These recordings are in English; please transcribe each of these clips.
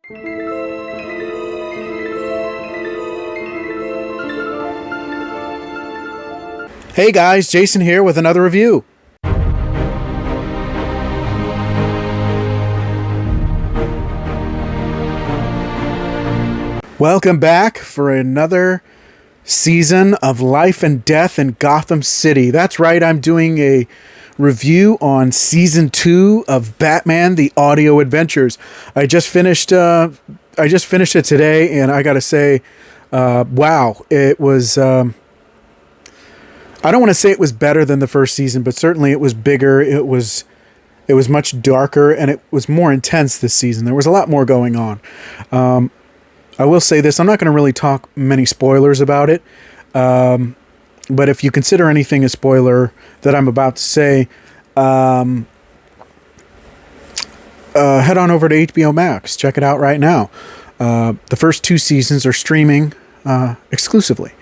Hey guys, Jason here with another review. Welcome back for another season of Life and Death in Gotham City. That's right, I'm doing a review on Season 2 of Batman: The Audio Adventures. I just finished it today, and I gotta say, wow, it was... I don't want to say it was better than the first season, but certainly it was bigger. It was much darker, and it was more intense this season. There was a lot more going on. I will say this, I'm not going to really talk many spoilers about it, but if you consider anything a spoiler that I'm about to say, head on over to HBO Max. Check it out right now. The first 2 seasons are streaming exclusively.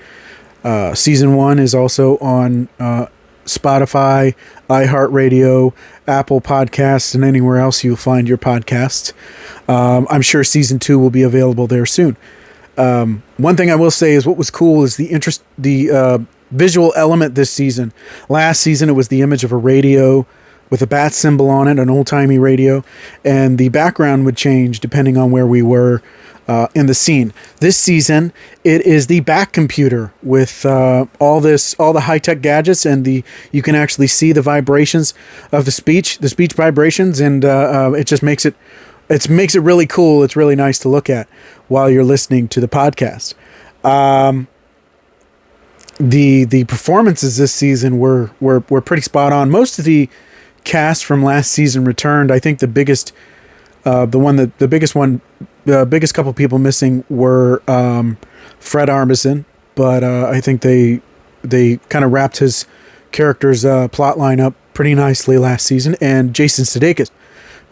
Season 1 is also on Spotify, iHeartRadio, Apple Podcasts, and anywhere else you'll find your podcasts. I'm sure Season 2 will be available there soon. One thing I will say is what was cool is the visual element this season. Last season it was the image of a radio with a bat symbol on it, an old-timey radio, and the background would change depending on where we were in the scene. This season, it is the back computer with all the high-tech gadgets, and you can actually see the vibrations of the speech vibrations, and it just makes it really cool. It's really nice to look at while you're listening to the podcast. The performances this season were pretty spot on. Most of the cast from last season returned. I think the biggest couple people missing were Fred Armisen, but I think they kind of wrapped his character's plot line up pretty nicely last season. And Jason Sudeikis,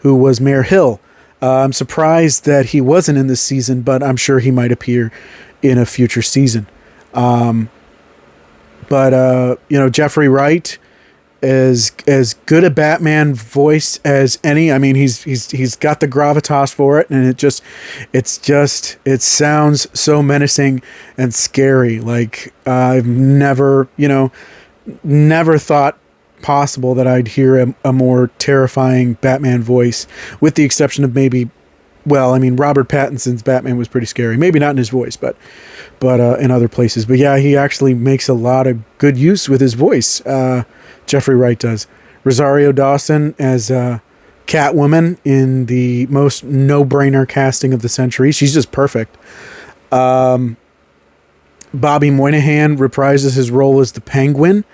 who was Mayor Hill, I'm surprised that he wasn't in this season, but I'm sure he might appear in a future season. Jeffrey Wright is as good a Batman voice as any. I mean, he's got the gravitas for it, and it sounds so menacing and scary. Like I've never thought possible that I'd hear a more terrifying Batman voice, with the exception of maybe, Robert Pattinson's Batman was pretty scary. Maybe not in his voice, but in other places. But yeah, he actually makes a lot of good use with his voice. Jeffrey Wright does. Rosario Dawson as Catwoman in the most no-brainer casting of the century. She's just perfect. Bobby Moynihan reprises his role as the Penguin,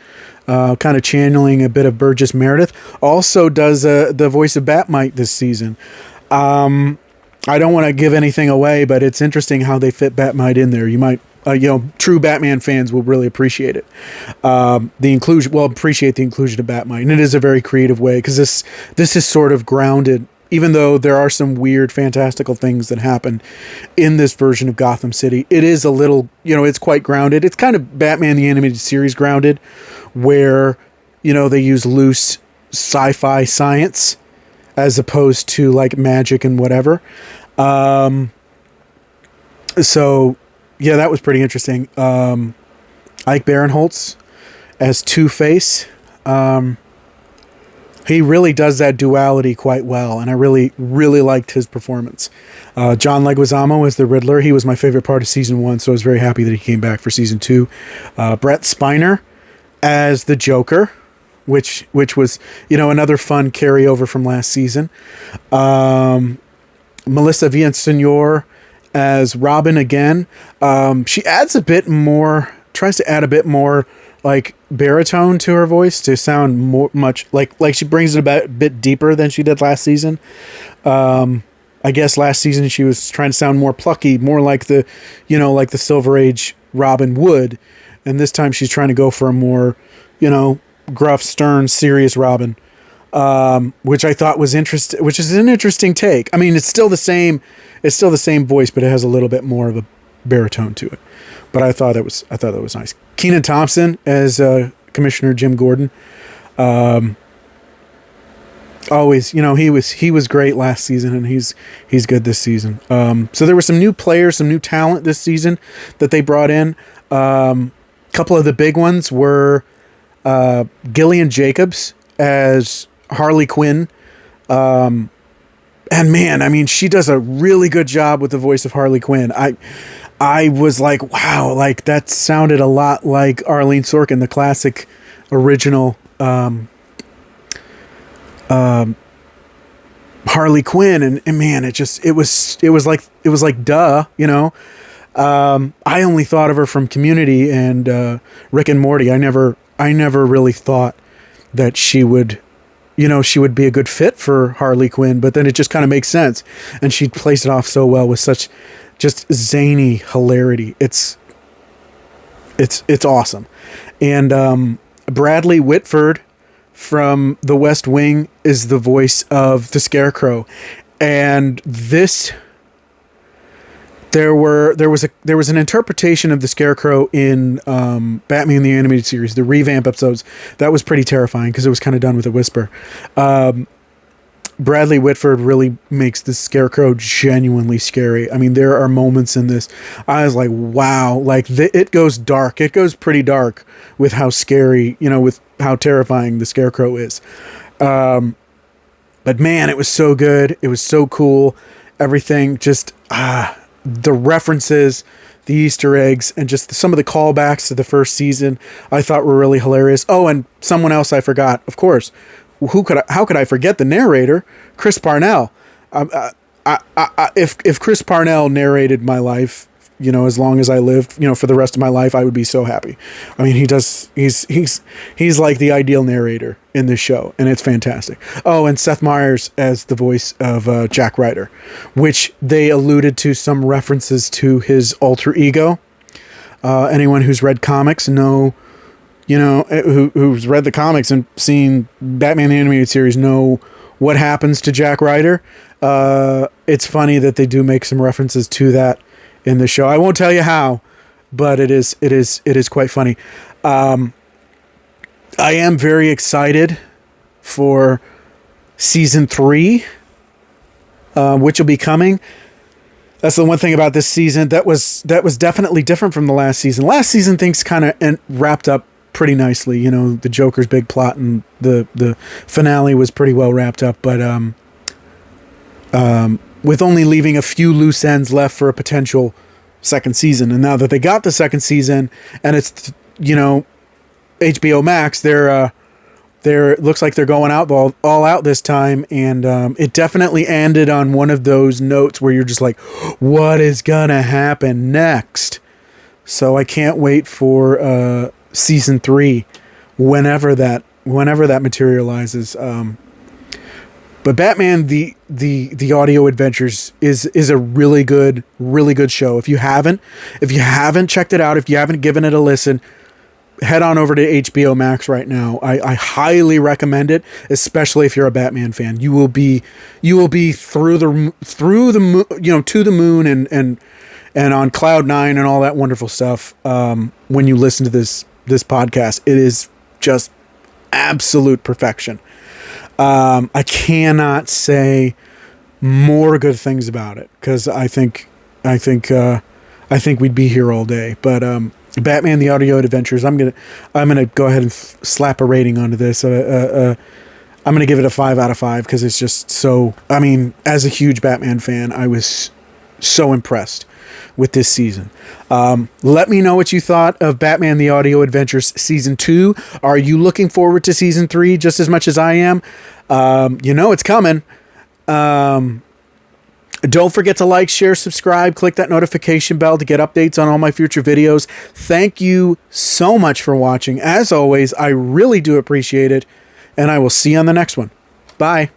kind of channeling a bit of Burgess Meredith. Also does the voice of Batmite this season. I don't want to give anything away, but it's interesting how they fit Batmite in there. You might, true Batman fans will really appreciate it. Appreciate the inclusion of Batmite, and it is a very creative way, because this is sort of grounded, even though there are some weird, fantastical things that happen in this version of Gotham City. It is a little, it's quite grounded. It's kind of Batman the Animated Series grounded, where, they use loose sci-fi science as opposed to like magic and whatever. So yeah, that was pretty interesting. Ike Barinholtz as Two-Face. He really does that duality quite well, and I really, really liked his performance. John Leguizamo as the Riddler. He was my favorite part of Season 1, so I was very happy that he came back for Season 2. Brett Spiner as the Joker, which was, another fun carryover from last season. Melissa Villaseñor as Robin again. She adds tries to add a bit more like baritone to her voice to sound much like she brings it a bit deeper than she did last season. I guess last season she was trying to sound more plucky, more like the Silver Age Robin would, and this time she's trying to go for a more, gruff, stern, serious Robin, which I thought was interesting. Which is an interesting take. I mean, it's still the same voice, but it has a little bit more of a baritone to it. But I thought that was nice. Kenan Thompson as Commissioner Jim Gordon. Always, he was great last season, and he's good this season. So there were some new players, some new talent this season that they brought in. Couple of the big ones were Gillian Jacobs as Harley Quinn. And man, I mean, she does a really good job with the voice of Harley Quinn. I was like, wow, like that sounded a lot like Arlene Sorkin, the classic original Harley Quinn, and man, it was like duh, I only thought of her from Community and Rick and Morty. I never really thought that she would be a good fit for Harley Quinn, but then it just kind of makes sense, and she plays it off so well with such just zany hilarity. It's awesome. And Bradley Whitford from The West Wing is the voice of the Scarecrow, and there was an interpretation of the Scarecrow in Batman the Animated Series, the revamp episodes, that was pretty terrifying because it was kind of done with a whisper. Bradley Whitford really makes the Scarecrow genuinely scary. I mean, there are moments in this I was like, wow, like it goes dark. It goes pretty dark with how scary, with how terrifying the Scarecrow is. But man, it was so good. It was so cool. Everything just, the references, the Easter eggs, and just some of the callbacks to the first season I thought were really hilarious. Oh, and someone else I forgot, of course. How could I forget the narrator, Chris Parnell? If Chris Parnell narrated my life, as long as I lived, for the rest of my life, I would be so happy. I mean, he's like the ideal narrator in this show, and it's fantastic. Oh, and Seth Meyers as the voice of Jack Ryder, which they alluded to some references to his alter ego. Anyone who's read comics who's read the comics and seen Batman the Animated Series know what happens to Jack Ryder. It's funny that they do make some references to that in the show. I won't tell you how, but it is quite funny. I am very excited for season 3, which will be coming. That's the one thing about this season that was definitely different from the last season. Last season, things kind of wrapped up pretty nicely. The Joker's big plot and the finale was pretty well wrapped up, but with only leaving a few loose ends left for a potential second season. And now that they got the second season and it's HBO Max, they're looks like they're going out all out this time, and it definitely ended on one of those notes where you're just like, what is gonna happen next? So I can't wait for season 3 whenever that materializes. But Batman the Audio Adventures is a really good show. If you haven't checked it out, if you haven't given it a listen, head on over to HBO Max right now. I highly recommend it, especially if you're a Batman fan. You will be through the moon, to the moon and on cloud 9 and all that wonderful stuff when you listen to this podcast. It is just absolute perfection. I cannot say more good things about it because I think we'd be here all day. But Batman: The Audio Adventures, I'm gonna go ahead and slap a rating onto this. I'm gonna give it a 5 out of 5 because it's just so. I mean, as a huge Batman fan, I was so impressed with this season. Let me know what you thought of Batman: The Audio Adventures season 2. Are you looking forward to season 3 just as much as I am? It's coming. Don't forget to like, share, subscribe, click that notification bell to get updates on all my future videos. Thank you so much for watching. As always, I really do appreciate it, and I will see you on the next one. Bye.